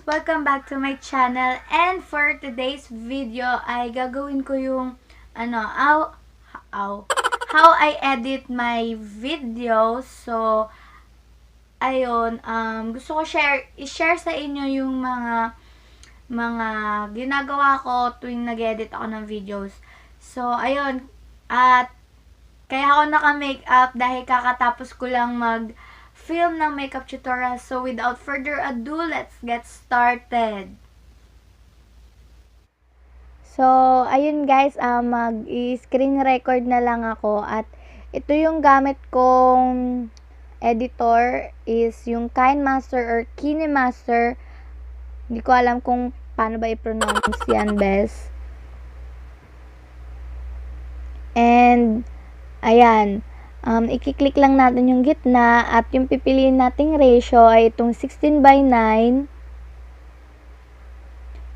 Welcome back to my channel. And for today's video ay gagawin ko yung how I edit my video. So ayun, gusto ko i-share sa inyo yung mga ginagawa ko tuwing nag-edit ako ng videos. So ayun, at kaya ako naka-makeup dahil kakatapos ko lang mag-film ng makeup tutorial. So, without further ado, let's get started. So, ayun guys, mag-screen record na lang ako. At ito yung gamit kong editor is yung KineMaster or KineMaster. Hindi ko alam kung paano ba i-pronounce yan best. And ayan, i-click lang natin yung gitna at yung pipiliin nating ratio ay itong 16:9.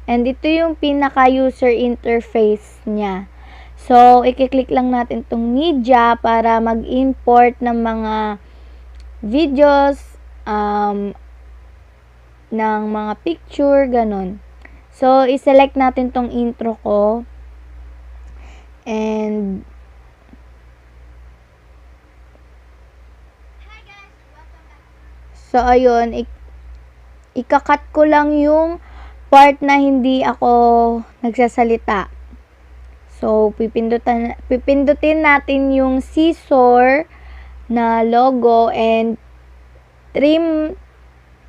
And ito yung pinaka-user interface niya. So, i-click lang natin itong media para mag-import ng mga videos, ng mga picture, ganun. So, i-select natin itong intro ko. And so, ayun, ikakat ko lang yung part na hindi ako nagsasalita. So, pipindutin natin yung scissor na logo and trim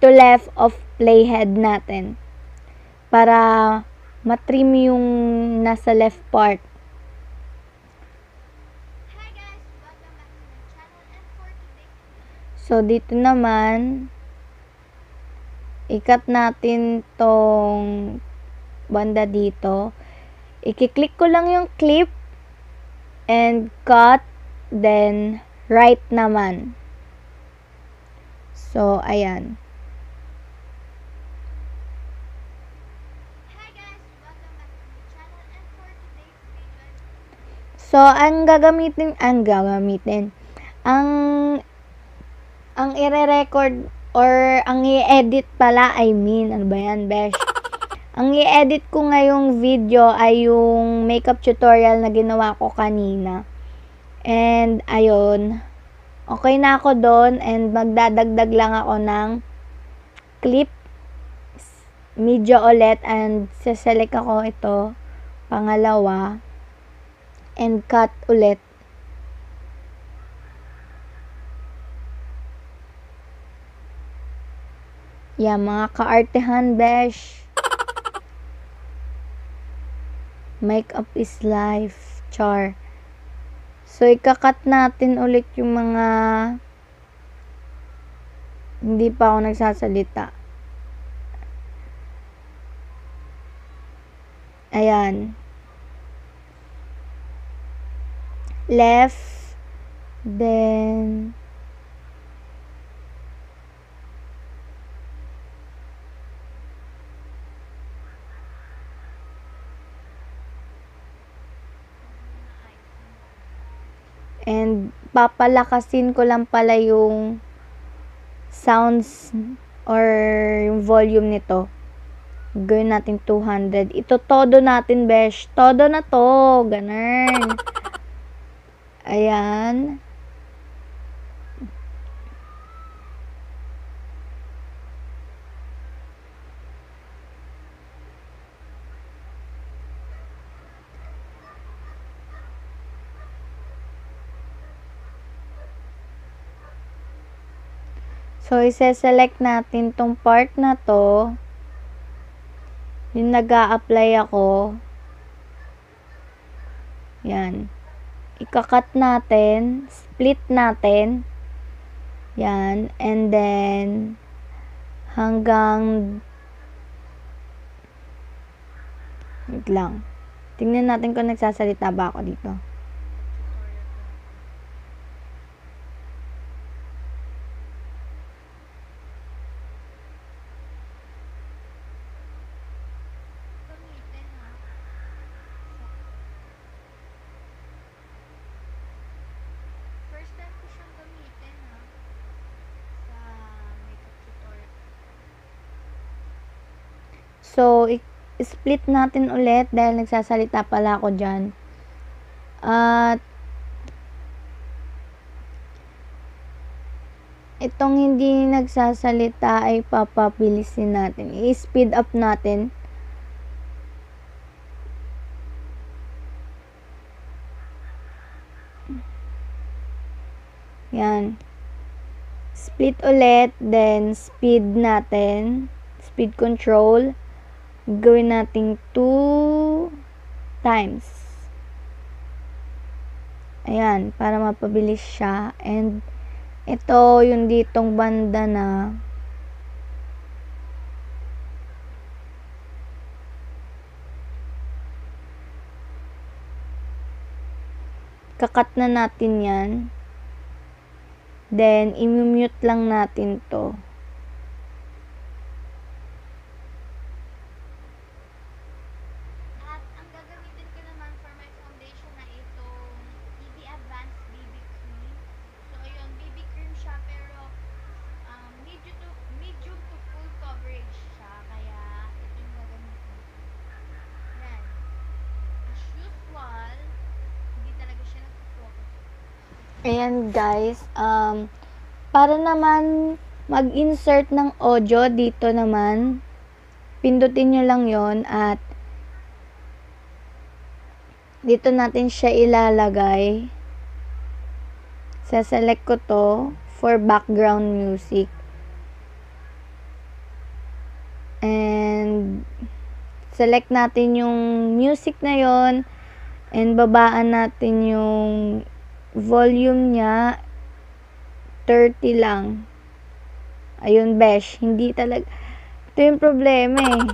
to left of playhead natin para matrim yung nasa left part. So, dito naman, ikat natin tong banda dito. I-click ko lang yung clip and cut, then right naman. So, ayan. So, ang i-record or ang i-edit pala, ano ba yan, besh? Ang i-edit ko ngayong video ay yung makeup tutorial na ginawa ko kanina. And, ayun, okay na ako doon and magdadagdag lang ako ng clip, media ulit, and saselect ako ito, pangalawa, and cut ulit. Yeah, mga ka-artehan, besh. Makeup is life, char. So, ikakat natin ulit yung mga hindi pa ako nagsasalita. Ayan. Left, then and papalakasin ko lang pala yung sounds or yung volume nito. Gawin natin 200. Ito todo natin, besh. Todo na to. Ganun. Ayan. So, i-select natin tong part na to. Yung nag-a-apply ako. Yan. Ikakat natin. Split natin. Yan. And then, hanggang wait lang. Tingnan natin kung nagsasalita ba ako dito. So, split natin ulit dahil nagsasalita pala ako dyan. At itong hindi nagsasalita ay papabilisin natin. I-speed up natin. Yan. Split ulit, then speed natin. Speed control. Gawin natin 2 times. Ayan, para mapabilis siya. And ito, yung ditong banda na kakat na natin yan. Then, i-mute lang natin to. At ang gagamitin ko naman for my foundation na itong EB Advanced BB Cream. So, ayun, BB cream siya pero medium to full coverage siya. Kaya, ito yung gagamitin ko. Yan. As usual, hindi talaga siya nag-focus. Ayan guys, para naman mag-insert ng audio dito naman, pindutin nyo lang yon at dito natin siya ilalagay. Saselect ko to for background music. And select natin yung music na yon and babaan natin yung volume niya 30 lang. Ayun, besh. Hindi talaga. Ito yung problema eh.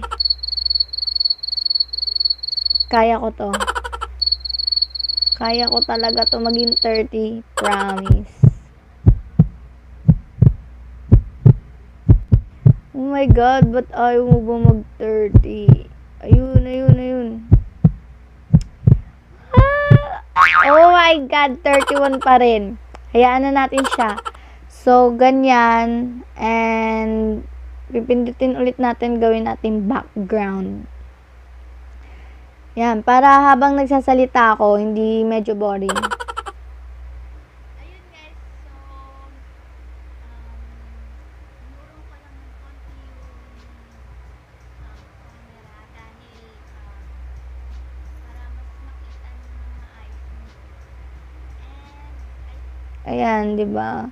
Kaya ko to. Kaya ko talaga to maging 30. Promise. Oh my God, ba't ayaw mo ba mag 30? Ayun, ayun, ayun. Oh my God, 31 pa rin. Hayaan na natin siya. So, ganyan. And, pipindutin ulit natin, gawin natin background. Yan, para habang nagsasalita ako, hindi medyo boring. Ayun guys, so inuro ko lang ng konti yung camera dahil para mas makita nyo ng maayos yung video. And Ayan, di ba?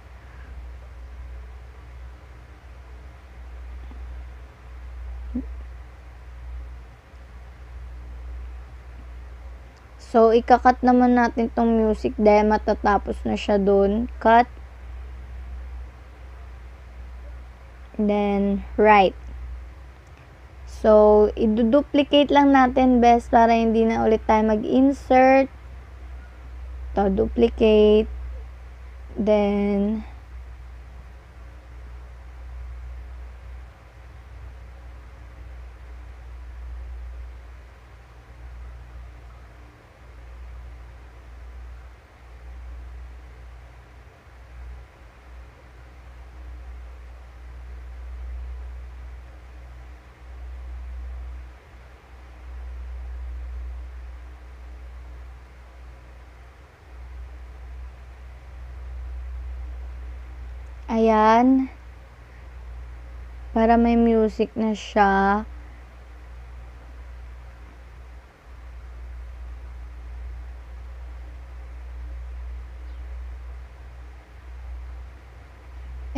So, ikakat naman natin tong music dahil matatapos na siya dun. Cut. Then, right. So, i-duplicate lang natin best para hindi na ulit tayo mag-insert. To duplicate. Then, ayan. Para may music na siya.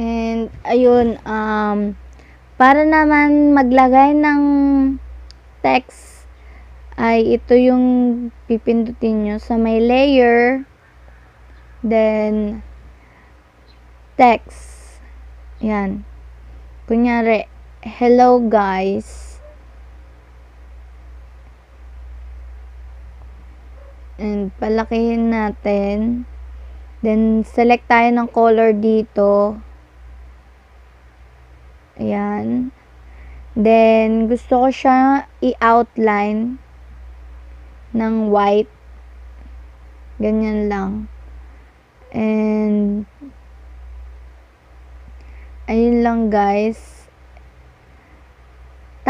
And, ayun, para naman maglagay ng text, ay ito yung pipindutin nyo sa may layer. Then, text. Yan. Kunyari, hello guys. And, palakihin natin. Then, select tayo ng color dito. Ayan. Then, gusto ko siya i-outline ng white. Ganyan lang. And, ayun lang guys.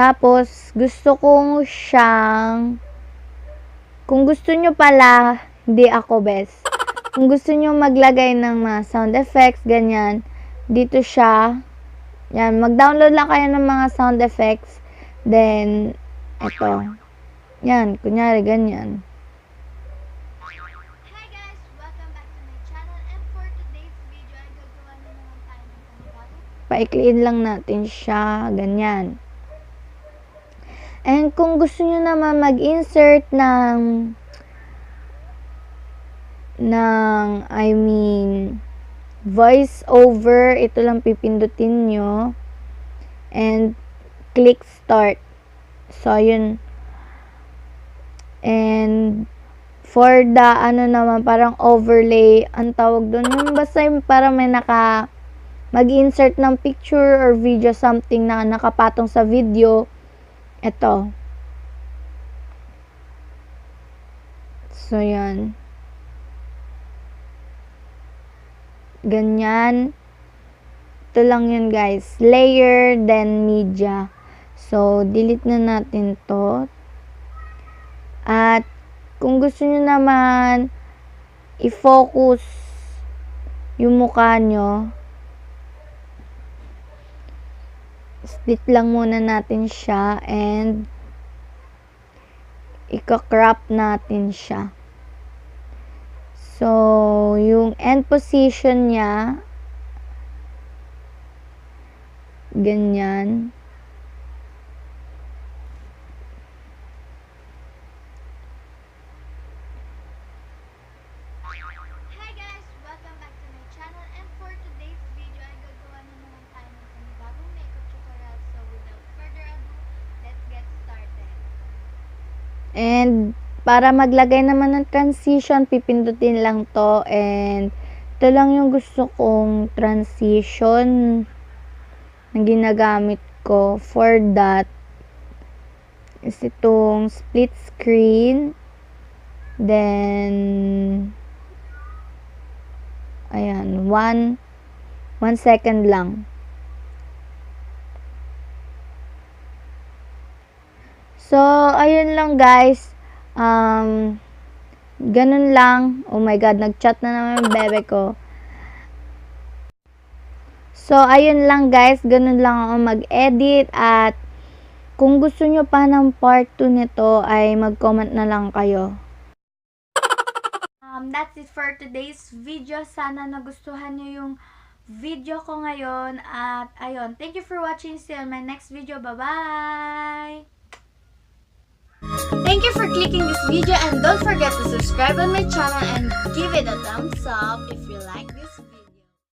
Tapos, gusto kong siyang, kung gusto nyo pala, hindi ako best. Kung gusto nyo maglagay ng mga sound effects, ganyan, dito siya. Yan, mag-download lang kayo ng mga sound effects. Then, eto. Yan, kunyari, ganyan. Hi guys! Welcome back to my channel, and for today's video ay gagawa na naman tayo ng panibagong Paikliin lang natin siya, ganyan. And kung gusto nyo naman mag-insert ng voice over, ito lang pipindutin nyo. And, click start. So, yun. And, for the, naman, parang overlay, ang tawag doon, yung basta yung parang may mag-insert ng picture or video, something na nakapatong sa video. Ito. So, yan. Ganyan. Ito lang yun, guys. Layer, then media. So, delete na natin to. At, kung gusto nyo naman i-focus yung mukha nyo, split lang muna natin siya and i-crop natin siya. So, yung end position niya, ganyan. Hi guys! Welcome back to my channel, and for today's video ay gagawa na naman tayo ng panibagong makeup tutorial. So without further ado, let's get started. And, para maglagay naman ng transition, pipindutin lang to. And, ito lang yung gusto kong transition na ginagamit ko. For that, is itong split screen. Then, ayan, 1 second lang. So, ayun lang guys. Ganun lang. Oh my God, nag-chat na naman yung bebe ko. So, ayun lang guys. Ganun lang ako mag-edit. At, kung gusto nyo pa ng part 2 nito, ay mag-comment na lang kayo. That's it for today's video. Sana nagustuhan nyo yung video ko ngayon. At, ayun. Thank you for watching. See you on my next video. Bye-bye! Thank you for clicking this video, and don't forget to subscribe on my channel and give it a thumbs up if you like this.